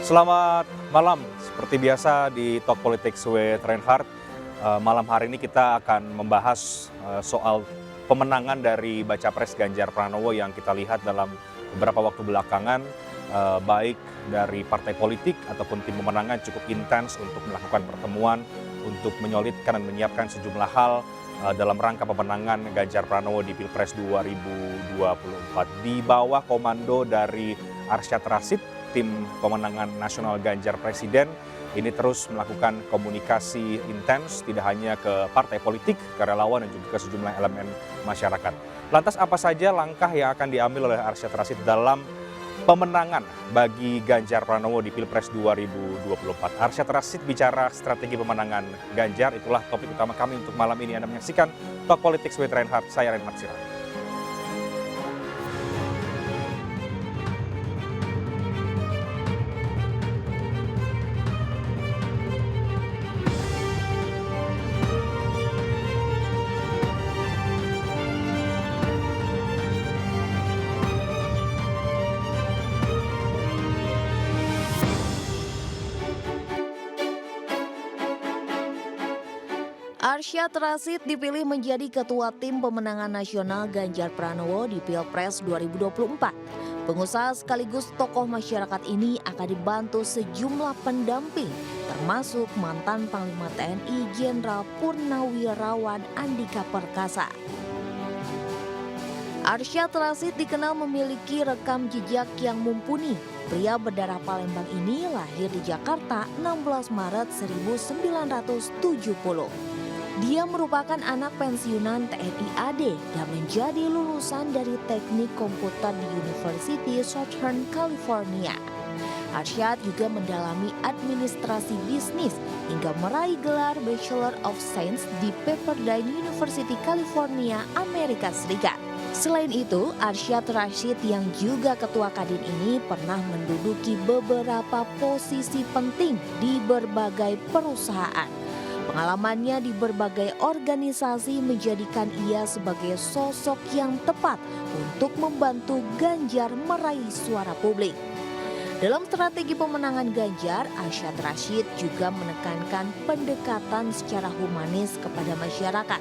Selamat malam, seperti biasa di Talk Politics with Reinhardt. Malam hari ini kita akan membahas soal pemenangan dari Baca Pres Ganjar Pranowo yang kita lihat dalam beberapa waktu belakangan, baik dari partai politik ataupun tim pemenangan cukup intens untuk melakukan pertemuan, untuk menyolidkan dan menyiapkan sejumlah hal dalam rangka pemenangan Ganjar Pranowo di Pilpres 2024. Di bawah komando dari Arsyad Rashid, tim pemenangan nasional Ganjar Presiden ini terus melakukan komunikasi intens tidak hanya ke partai politik, ke relawan dan juga ke sejumlah elemen masyarakat. Lantas apa saja langkah yang akan diambil oleh Arsyad Rashid dalam pemenangan bagi Ganjar Pranowo di Pilpres 2024? Arsyad Rashid bicara strategi pemenangan Ganjar, itulah topik utama kami untuk malam ini. Anda menyaksikan Talk Politics with Reinhardt, saya Reinhardt Sirait. Arsyad Rashid dipilih menjadi ketua tim pemenangan nasional Ganjar Pranowo di Pilpres 2024. Pengusaha sekaligus tokoh masyarakat ini akan dibantu sejumlah pendamping, termasuk mantan Panglima TNI Jenderal Purnawirawan Andika Perkasa. Arsyad Rashid dikenal memiliki rekam jejak yang mumpuni. Pria berdarah Palembang ini lahir di Jakarta 16 Maret 1970. Dia merupakan anak pensiunan TNI AD dan menjadi lulusan dari Teknik Komputer di University Southern California. Arsyad juga mendalami administrasi bisnis hingga meraih gelar Bachelor of Science di Pepperdine University, California, Amerika Serikat. Selain itu, Arsyad Rashid yang juga ketua Kadin ini pernah menduduki beberapa posisi penting di berbagai perusahaan. Pengalamannya di berbagai organisasi menjadikan ia sebagai sosok yang tepat untuk membantu Ganjar meraih suara publik. Dalam strategi pemenangan Ganjar, Arsyad Rashid juga menekankan pendekatan secara humanis kepada masyarakat.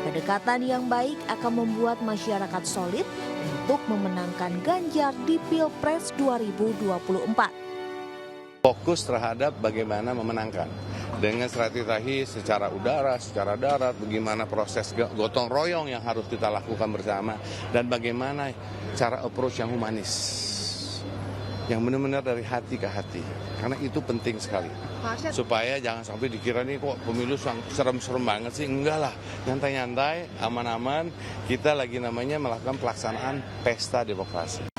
Pendekatan yang baik akan membuat masyarakat solid untuk memenangkan Ganjar di Pilpres 2024. Fokus terhadap bagaimana memenangkan dengan strategi secara udara, secara darat, bagaimana proses gotong royong yang harus kita lakukan bersama, dan bagaimana cara approach yang humanis, yang benar-benar dari hati ke hati, karena itu penting sekali. Supaya jangan sampai dikira nih kok pemilu serem-serem banget sih, enggak lah, nyantai-nyantai, aman-aman, kita lagi namanya melakukan pelaksanaan pesta demokrasi.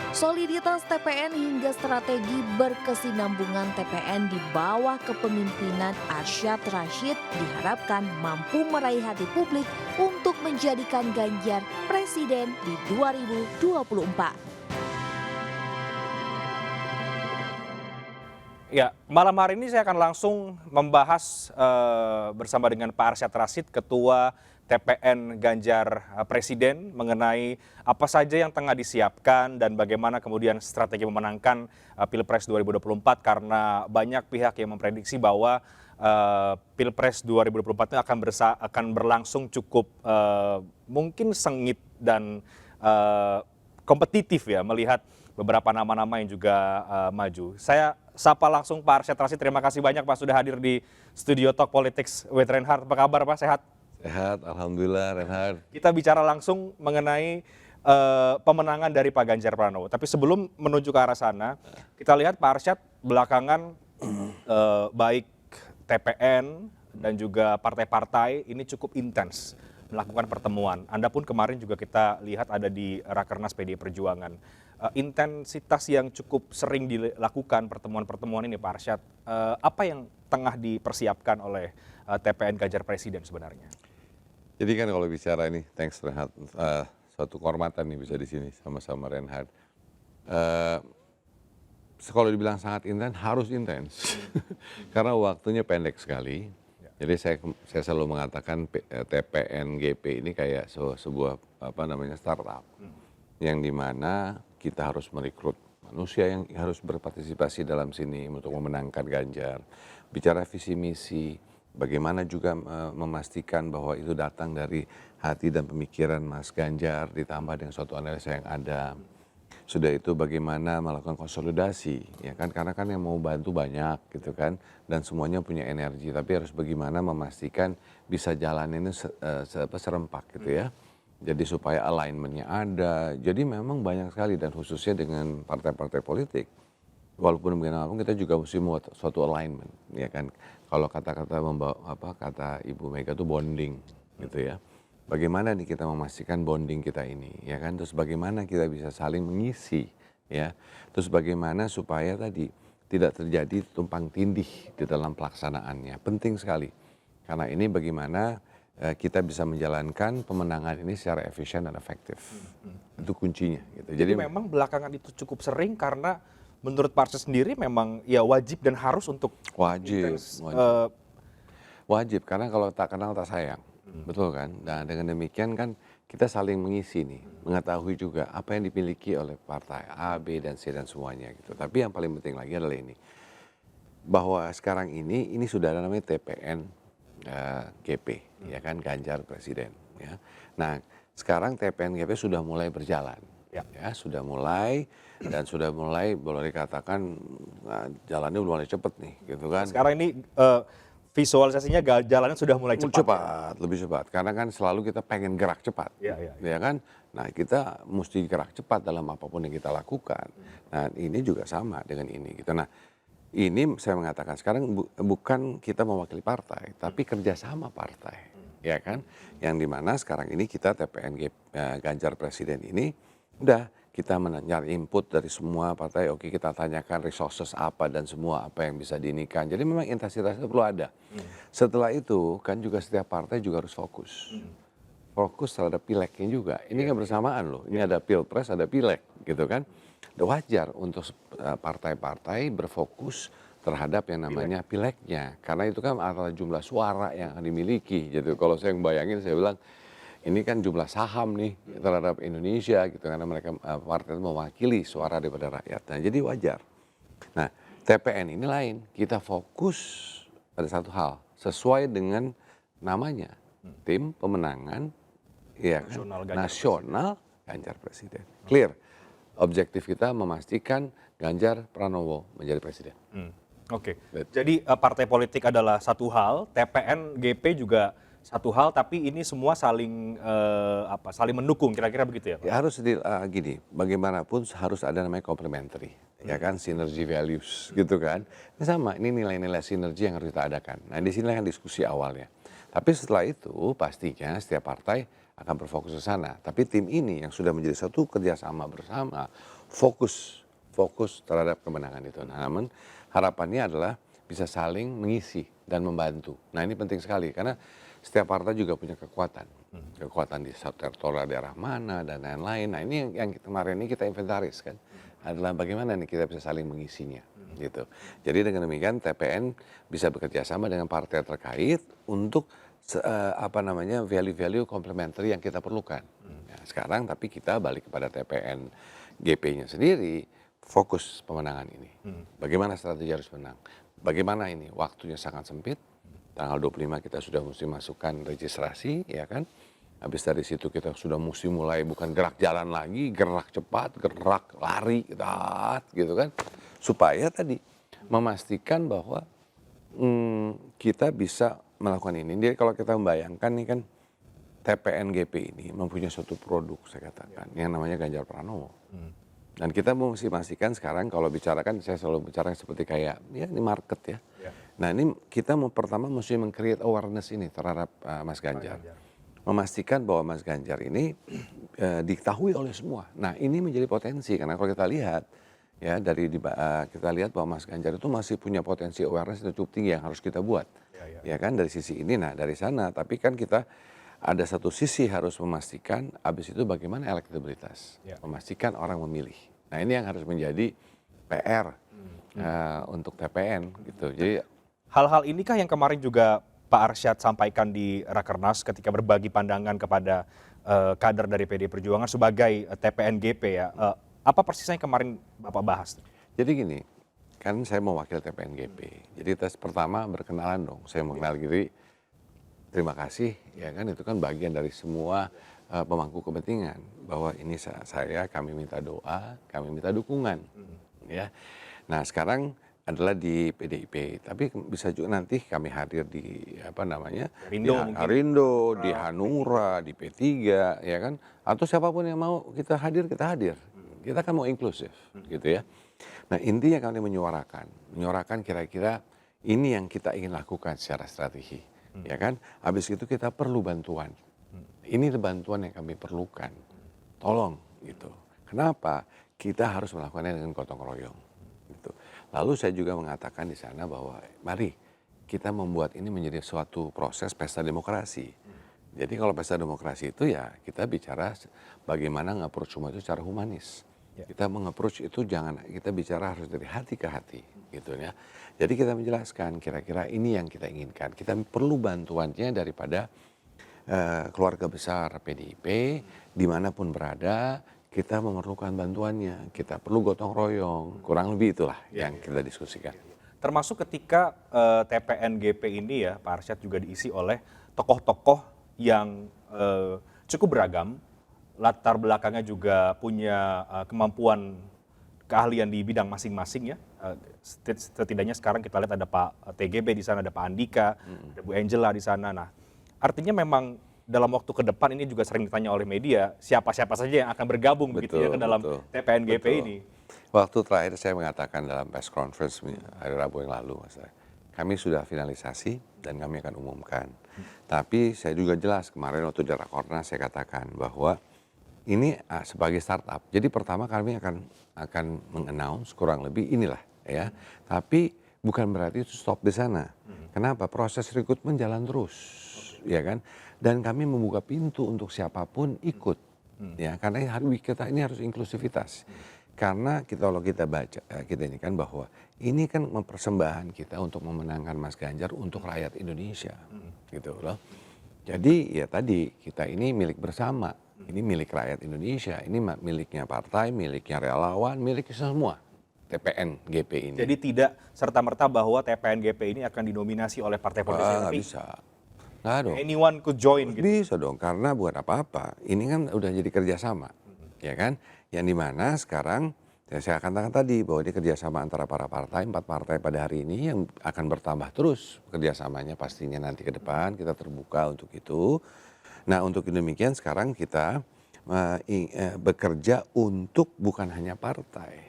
Soliditas TPN hingga strategi berkesinambungan TPN di bawah kepemimpinan Arsyad Rashid diharapkan mampu meraih hati publik untuk menjadikan Ganjar presiden di 2024. Ya, malam hari ini saya akan langsung membahas bersama dengan Pak Arsyad Rashid, Ketua TPN Ganjar Presiden, mengenai apa saja yang tengah disiapkan dan bagaimana kemudian strategi memenangkan Pilpres 2024, karena banyak pihak yang memprediksi bahwa Pilpres 2024 ini akan berlangsung cukup mungkin sengit dan kompetitif ya, melihat beberapa nama-nama yang juga maju. Saya sapa langsung Pak Arsyad Rashid. Terima kasih banyak Pak sudah hadir di studio Talk Politics with Reinhardt. Apa kabar Pak? Sehat? Sehat, alhamdulillah Reinhardt. Kita bicara langsung mengenai pemenangan dari Pak Ganjar Pranowo. Tapi sebelum menuju ke arah sana, kita lihat Pak Arsyad belakangan baik TPN dan juga partai-partai ini cukup intens melakukan pertemuan. Anda pun kemarin juga kita lihat ada di Rakernas PDI Perjuangan. Intensitas yang cukup sering dilakukan pertemuan-pertemuan ini Pak Arsyad, apa yang tengah dipersiapkan oleh TPN Ganjar Presiden sebenarnya? Jadi kan kalau bicara ini, thanks Reinhardt, suatu kehormatan nih bisa di sini sama-sama Reinhardt. Kalau dibilang sangat intens, harus intens, karena waktunya pendek sekali. Jadi saya selalu mengatakan TPN GP ini kayak sebuah startup, yang dimana kita harus merekrut manusia yang harus berpartisipasi dalam sini untuk memenangkan Ganjar. Bicara visi misi, bagaimana juga memastikan bahwa itu datang dari hati dan pemikiran Mas Ganjar ditambah dengan suatu analisa yang ada. Sudah itu bagaimana melakukan konsolidasi, ya kan, karena kan yang mau bantu banyak gitu kan, dan semuanya punya energi, tapi harus bagaimana memastikan bisa jalan ini serempak gitu ya. Jadi supaya alignment-nya ada. Jadi memang banyak sekali dan khususnya dengan partai-partai politik. Walaupun bagaimanapun kita juga mesti membuat suatu alignment, ya kan. Kalau kata-kata kata Ibu Mega itu bonding gitu ya. Bagaimana nih kita memastikan bonding kita ini, ya kan? Terus bagaimana kita bisa saling mengisi, ya. Terus bagaimana supaya tadi tidak terjadi tumpang tindih di dalam pelaksanaannya. Penting sekali. Karena ini bagaimana kita bisa menjalankan pemenangan ini secara efisien dan efektif. Itu kuncinya gitu. Jadi memang belakangan itu cukup sering karena menurut Pak Arsyad sendiri memang ya wajib dan harus untuk wajib karena kalau tak kenal tak sayang. Betul kan? Nah dengan demikian kan kita saling mengisi nih, mengetahui juga apa yang dimiliki oleh partai A, B, dan C dan semuanya gitu. Tapi yang paling penting lagi adalah ini, bahwa sekarang ini sudah ada namanya TPN GP, ya kan, Ganjar Presiden. Ya. Nah sekarang TPN GP sudah mulai berjalan, ya sudah mulai dan sudah mulai boleh dikatakan jalannya udah mulai cepet nih, gitu kan? Sekarang ini visualisasinya jalannya sudah mulai cepat. Lebih cepat. Karena kan selalu kita pengen gerak cepat, ya kan? Nah kita mesti gerak cepat dalam apapun yang kita lakukan. Nah ini juga sama dengan ini. Gitu. Nah ini saya mengatakan sekarang bukan kita mewakili partai, tapi kerjasama partai, ya kan? Yang dimana sekarang ini kita TPN Ganjar Presiden ini udah kita mencari input dari semua partai, oke kita tanyakan resources apa dan semua apa yang bisa diinikan. Jadi memang intensitasnya perlu ada. Setelah itu kan juga setiap partai juga harus fokus. Fokus terhadap pileknya juga. Ini kan bersamaan loh. Ini ada pilpres, ada pilek gitu kan. Wajar untuk partai-partai berfokus terhadap yang namanya pileknya. Karena itu kan adalah jumlah suara yang dimiliki. Jadi kalau saya bayangin saya bilang, ini kan jumlah saham nih terhadap Indonesia gitu karena mereka partai itu mewakili suara daripada rakyat. Nah, jadi wajar. Nah, TPN ini lain. Kita fokus pada satu hal sesuai dengan namanya. Tim pemenangan ya kan, nasional Ganjar Presiden. Clear. Objektif kita memastikan Ganjar Pranowo menjadi presiden. Oke. Jadi partai politik adalah satu hal, TPN GP juga satu hal, tapi ini semua saling saling mendukung, kira-kira begitu ya Pak? Ya, harus gini, bagaimanapun harus ada namanya complementary, ya kan, synergy values gitu kan. Ini sama, ini nilai-nilai sinergi yang harus kita adakan. Nah di sini kan diskusi awalnya. Tapi setelah itu pastinya setiap partai akan berfokus ke sana. Tapi tim ini yang sudah menjadi satu kerjasama bersama, fokus terhadap kemenangan itu. Nah, namun harapannya adalah bisa saling mengisi dan membantu. Nah ini penting sekali karena setiap partai juga punya kekuatan di teritorial daerah mana dan lain-lain. Nah ini yang kemarin ini kita inventaris kan, adalah bagaimana nih kita bisa saling mengisinya gitu. Jadi dengan demikian TPN bisa bekerja sama dengan partai terkait untuk value-value komplementari yang kita perlukan. Nah, sekarang tapi kita balik kepada TPN GP-nya sendiri, fokus pemenangan ini. Bagaimana strategi harus menang? Bagaimana ini waktunya sangat sempit. Tanggal 25 kita sudah mesti masukkan registrasi, ya kan. Habis dari situ kita sudah mesti mulai bukan gerak jalan lagi, gerak cepat, gerak lari, gitu kan. Supaya tadi memastikan bahwa kita bisa melakukan ini. Jadi kalau kita membayangkan nih kan TPN GP ini mempunyai suatu produk saya katakan yang namanya Ganjar Pranowo. Dan kita mesti pastikan sekarang kalau bicarakan, saya selalu bicara seperti kayak ya ini market ya. Nah ini kita pertama mesti meng-create awareness ini terhadap Mas Ganjar. Memastikan bahwa Mas Ganjar ini diketahui oleh semua. Nah ini menjadi potensi karena kalau kita lihat ya kita lihat bahwa Mas Ganjar itu masih punya potensi awareness yang cukup tinggi yang harus kita buat. Ya kan dari sisi ini, nah dari sana. Tapi kan kita ada satu sisi harus memastikan habis itu bagaimana elektabilitas. Memastikan orang memilih. Nah ini yang harus menjadi PR untuk TPN gitu. Jadi hal-hal inikah yang kemarin juga Pak Arsyad sampaikan di Rakernas ketika berbagi pandangan kepada kader dari PD Perjuangan sebagai TPN GP ya. Apa persisnya yang kemarin Bapak bahas? Jadi gini, kan saya mewakil TPNGP. Jadi tes pertama berkenalan dong. Saya mengenal diri, terima kasih, ya kan itu kan bagian dari semua pemangku kepentingan bahwa ini kami minta doa, kami minta dukungan, ya. Nah sekarang adalah di PDIP, tapi bisa juga nanti kami hadir di Perindo di mungkin. Arindo, di Hanura, di P3, ya kan, atau siapapun yang mau kita hadir, kita kan mau inklusif, gitu ya. Nah intinya kami menyuarakan kira-kira ini yang kita ingin lakukan secara strategi, ya kan. Habis itu kita perlu bantuan. Ini bantuan yang kami perlukan. Tolong gitu. Kenapa? Kita harus melakukannya dengan gotong royong. Gitu. Lalu saya juga mengatakan di sana bahwa mari kita membuat ini menjadi suatu proses pesta demokrasi. Jadi kalau pesta demokrasi itu ya kita bicara bagaimana nge-approach semua itu secara humanis. Kita meng-approach itu kita bicara harus dari hati ke hati gitu ya. Jadi kita menjelaskan kira-kira ini yang kita inginkan. Kita perlu bantuannya daripada keluarga besar PDIP, dimanapun berada, kita memerlukan bantuannya. Kita perlu gotong royong, kurang lebih itulah yang kita diskusikan. Termasuk ketika TPNGP ini ya, Pak Arsyad, juga diisi oleh tokoh-tokoh yang cukup beragam, latar belakangnya juga punya kemampuan keahlian di bidang masing-masing ya. Setidaknya sekarang kita lihat ada Pak TGB di sana, ada Pak Andika, ada Bu Angela di sana. Nah, artinya memang dalam waktu ke depan ini juga sering ditanya oleh media, siapa-siapa saja yang akan bergabung begitu ya ke dalam TPNGP ini. Waktu terakhir saya mengatakan dalam press conference hari Rabu yang lalu, Mas, kami sudah finalisasi dan kami akan umumkan. Tapi saya juga jelas kemarin waktu di Rakornas saya katakan bahwa ini sebagai startup. Jadi pertama kami akan meng-announce kurang lebih inilah ya. Tapi bukan berarti itu stop di sana. Kenapa? Proses rekrutmen jalan terus, ya kan? Dan kami membuka pintu untuk siapapun ikut, ya. Karena kita ini harus inklusivitas. Karena kalau kita baca, kita ini kan bahwa ini kan mempersembahkan kita untuk memenangkan Mas Ganjar untuk rakyat Indonesia, gitu loh. Jadi ya tadi kita ini milik bersama, ini milik rakyat Indonesia, ini miliknya partai, miliknya relawan, miliknya semua. TPNGP ini. Jadi tidak serta-merta bahwa TPNGP ini akan didominasi oleh partai politik. Tapi bisa. Nggak dong. Anyone could join gitu. Bisa dong, karena buat apa-apa. Ini kan udah jadi kerjasama, ya kan? Yang dimana sekarang, ya saya akan katakan tadi bahwa ini kerjasama antara para partai, 4 partai pada hari ini yang akan bertambah terus kerjasamanya pastinya nanti ke depan, kita terbuka untuk itu. Nah untuk demikian sekarang kita bekerja untuk bukan hanya partai.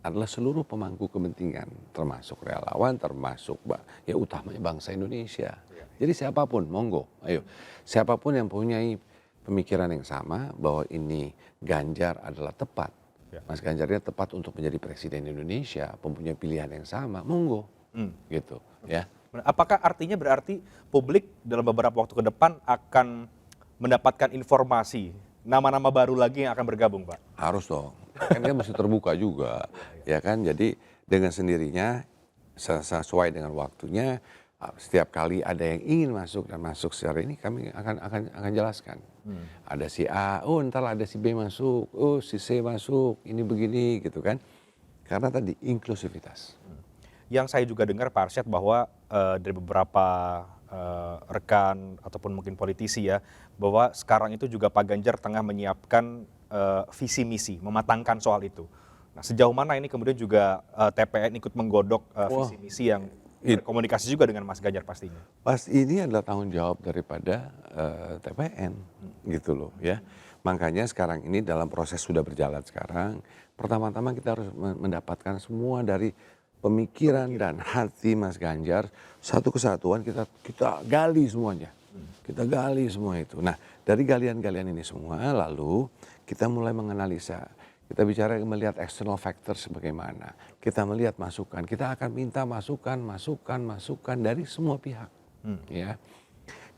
Adalah seluruh pemangku kepentingan, termasuk relawan, termasuk ya utamanya bangsa Indonesia. Jadi siapapun, monggo, ayo. Siapapun yang mempunyai pemikiran yang sama bahwa ini Ganjar adalah tepat. Mas Ganjarnya tepat untuk menjadi presiden Indonesia, mempunyai pilihan yang sama, monggo. Gitu, ya. Apakah artinya berarti publik dalam beberapa waktu ke depan akan mendapatkan informasi nama-nama baru lagi yang akan bergabung, Pak? Harus dong. Kan dia mesti terbuka juga, ya kan. Jadi dengan sendirinya sesuai dengan waktunya, setiap kali ada yang ingin masuk dan masuk secara ini kami akan jelaskan. Ada si A, oh ntar ada si B masuk, oh si C masuk, ini begini gitu kan. Karena tadi inklusivitas. Yang saya juga dengar Pak Arsyad bahwa dari beberapa rekan ataupun mungkin politisi ya, bahwa sekarang itu juga Pak Ganjar tengah menyiapkan visi misi, mematangkan soal itu. Nah sejauh mana ini kemudian juga TPN ikut menggodok visi misi yang berkomunikasi juga dengan Mas Ganjar pastinya? Pas ini adalah tanggung jawab daripada TPN gitu loh ya. Makanya sekarang ini dalam proses sudah berjalan sekarang. Pertama-tama kita harus mendapatkan semua dari pemikiran dan hati Mas Ganjar, satu kesatuan kita gali semuanya. Kita gali semua itu. Nah dari galian-galian ini semua lalu kita mulai menganalisa. Kita bicara melihat external factors bagaimana. Kita melihat masukan. Kita akan minta masukan dari semua pihak. Ya.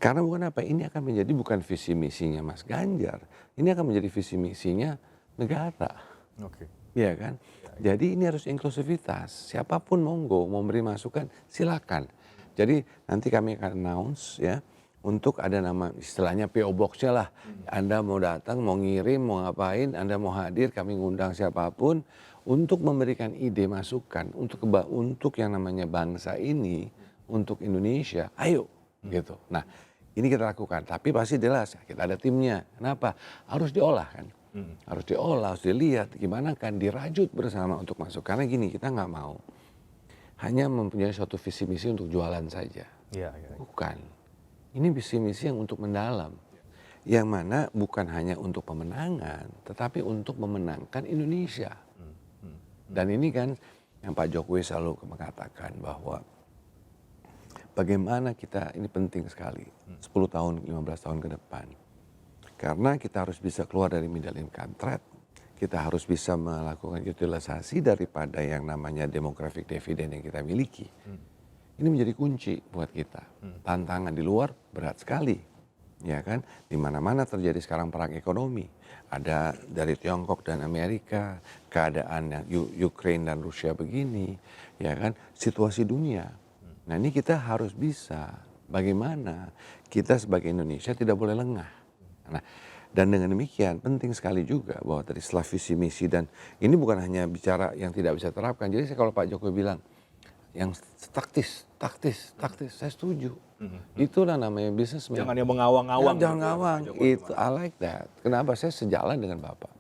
Karena bukan apa, ini akan menjadi bukan visi misinya Mas Ganjar. Ini akan menjadi visi misinya negara. Oke. Ya kan? Jadi ini harus inklusivitas. Siapapun monggo mau memberi masukan silakan. Jadi nanti kami akan announce ya untuk ada nama istilahnya PO Box-nya lah. Anda mau datang, mau ngirim, mau ngapain, Anda mau hadir, kami ngundang siapapun untuk memberikan ide masukan untuk yang namanya bangsa ini, untuk Indonesia. Ayo gitu. Nah, ini kita lakukan, tapi pasti jelas kita ada timnya. Kenapa? Harus diolah kan. Harus diolah, harus dilihat gimana kan dirajut bersama untuk masuk. Karena gini, kita nggak mau hanya mempunyai suatu visi misi untuk jualan saja. Bukan. Ini visi misi yang untuk mendalam. Yang mana bukan hanya untuk pemenangan, tetapi untuk memenangkan Indonesia. Dan ini kan yang Pak Jokowi selalu mengatakan bahwa bagaimana kita, ini penting sekali, 10 tahun, 15 tahun ke depan. Karena kita harus bisa keluar dari middle income trap, kita harus bisa melakukan utilisasi daripada yang namanya demographic dividend yang kita miliki. Ini menjadi kunci buat kita. Tantangan di luar berat sekali, ya kan? Di mana-mana terjadi sekarang perang ekonomi. Ada dari Tiongkok dan Amerika, keadaan yang Ukraina dan Rusia begini, ya kan? Situasi dunia. Nah ini kita harus bisa bagaimana kita sebagai Indonesia tidak boleh lengah. Nah, dan dengan demikian penting sekali juga bahwa tadi setelah visi misi, dan ini bukan hanya bicara yang tidak bisa terapkan. Jadi kalau Pak Jokowi bilang yang taktis, saya setuju. Itulah namanya businessman. Jangan yang mengawang-awang. Jangan ngawang. Itu I like that. Kenapa? Saya sejalan dengan Bapak.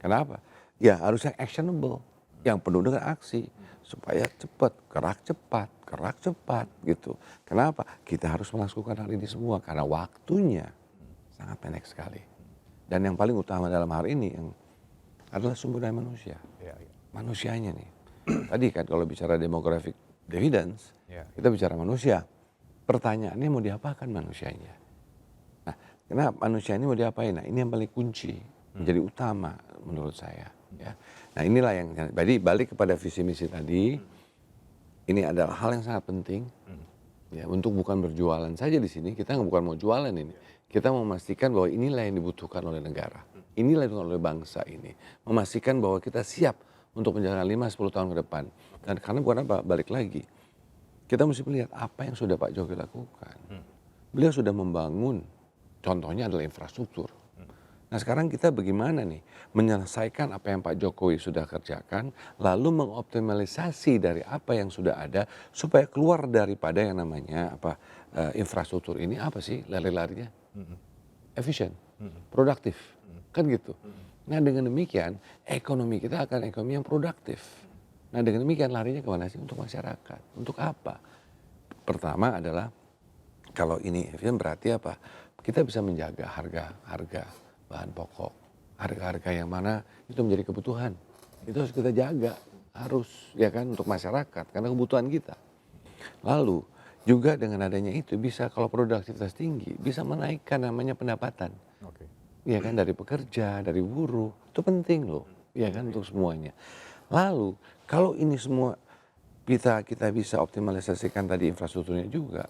Kenapa? Ya harusnya actionable, yang penuh dengan aksi supaya cepat, gerak cepat gitu. Kenapa? Kita harus melakukan hal ini semua karena waktunya sangat pendek sekali. Dan yang paling utama dalam hari ini yang adalah sumber daya manusia. Manusianya nih. Tadi kan kalau bicara demographic dividends, kita bicara manusia. Pertanyaannya mau diapakan manusianya? Nah, kenapa manusia ini mau diapain? Nah, ini yang paling kunci, menjadi utama menurut saya. Ya. Nah, inilah yang jadi balik kepada visi misi tadi. Ini adalah hal yang sangat penting. Ya, untuk bukan berjualan saja di sini, kita bukan mau jualan ini. Kita memastikan bahwa inilah yang dibutuhkan oleh negara. Inilah yang dibutuhkan oleh bangsa ini. Memastikan bahwa kita siap untuk menjalankan 5-10 tahun ke depan. Dan karena bukan apa, balik lagi. Kita mesti melihat apa yang sudah Pak Jokowi lakukan. Beliau sudah membangun, contohnya adalah infrastruktur. Nah sekarang kita bagaimana nih menyelesaikan apa yang Pak Jokowi sudah kerjakan, lalu mengoptimalisasi dari apa yang sudah ada, supaya keluar daripada yang namanya infrastruktur ini apa sih lari-larinya? Efisien, produktif, kan gitu. Nah dengan demikian ekonomi kita akan ekonomi yang produktif. Nah dengan demikian larinya kemana sih? Untuk masyarakat. Untuk apa? Pertama adalah kalau ini efisien berarti apa? Kita bisa menjaga harga bahan pokok. Harga-harga yang mana itu menjadi kebutuhan. Itu harus kita jaga. Harus ya kan untuk masyarakat karena kebutuhan kita. Lalu juga dengan adanya itu bisa kalau produktivitas tinggi bisa menaikkan namanya pendapatan. Ya kan dari pekerja, dari buruh. Itu penting loh. Ya kan untuk semuanya. Lalu kalau ini semua kita bisa optimalisasikan tadi infrastrukturnya juga,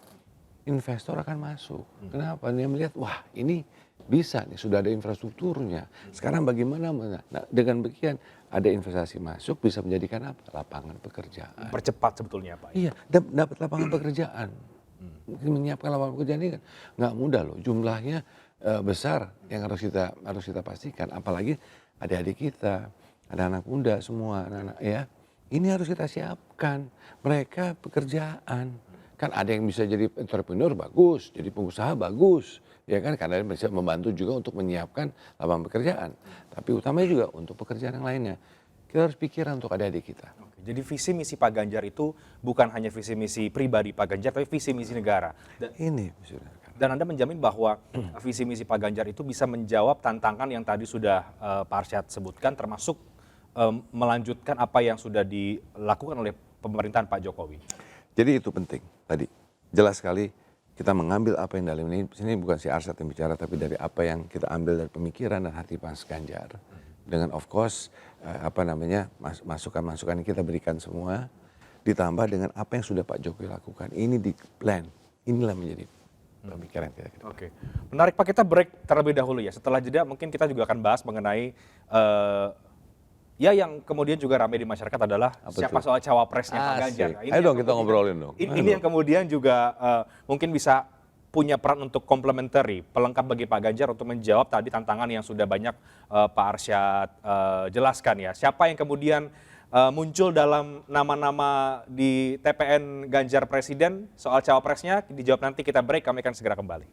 investor akan masuk. Kenapa? Dia melihat, wah ini bisa nih, sudah ada infrastrukturnya. Sekarang bagaimana? Nah, dengan demikian ada investasi masuk bisa menjadikan apa? Lapangan pekerjaan. Percepat sebetulnya Pak. Iya, dapat lapangan pekerjaan. Menyiapkan lapangan pekerjaan ini kan nggak mudah loh. Jumlahnya besar yang harus kita pastikan. Apalagi adik-adik kita. Ada anak muda semua, anak-anak ya. Ini harus kita siapkan. Mereka pekerjaan. Kan ada yang bisa jadi entrepreneur bagus, jadi pengusaha bagus. Ya kan, karena bisa membantu juga untuk menyiapkan lapangan pekerjaan. Tapi utamanya juga untuk pekerjaan yang lainnya. Kita harus pikiran untuk adik-adik kita. Jadi visi misi Pak Ganjar itu bukan hanya visi misi pribadi Pak Ganjar, tapi visi misi negara. Dan Anda menjamin bahwa visi misi Pak Ganjar itu bisa menjawab tantangan yang tadi sudah Pak Arsyad sebutkan, termasuk melanjutkan apa yang sudah dilakukan oleh pemerintahan Pak Jokowi. Jadi itu penting tadi. Jelas sekali kita mengambil apa yang dalam ini bukan si Arsyad yang bicara, tapi dari apa yang kita ambil dari pemikiran dan hati Mas Ganjar. Dengan of course masukan-masukan yang kita berikan semua, ditambah dengan apa yang sudah Pak Jokowi lakukan. Ini di plan, inilah menjadi pemikiran kita. Oke, menarik Pak, kita break terlebih dahulu ya. Setelah jeda mungkin kita juga akan bahas mengenai ya yang kemudian juga ramai di masyarakat adalah siapa soal cawapresnya Pak Ganjar. Ayo dong kita ngobrolin dong. Ini yang kemudian juga mungkin bisa punya peran untuk complementary, pelengkap bagi Pak Ganjar untuk menjawab tadi tantangan yang sudah banyak Pak Arsyad jelaskan ya. Siapa yang kemudian muncul dalam nama-nama di TPN Ganjar Presiden soal cawapresnya dijawab nanti, kita break, kami akan segera kembali.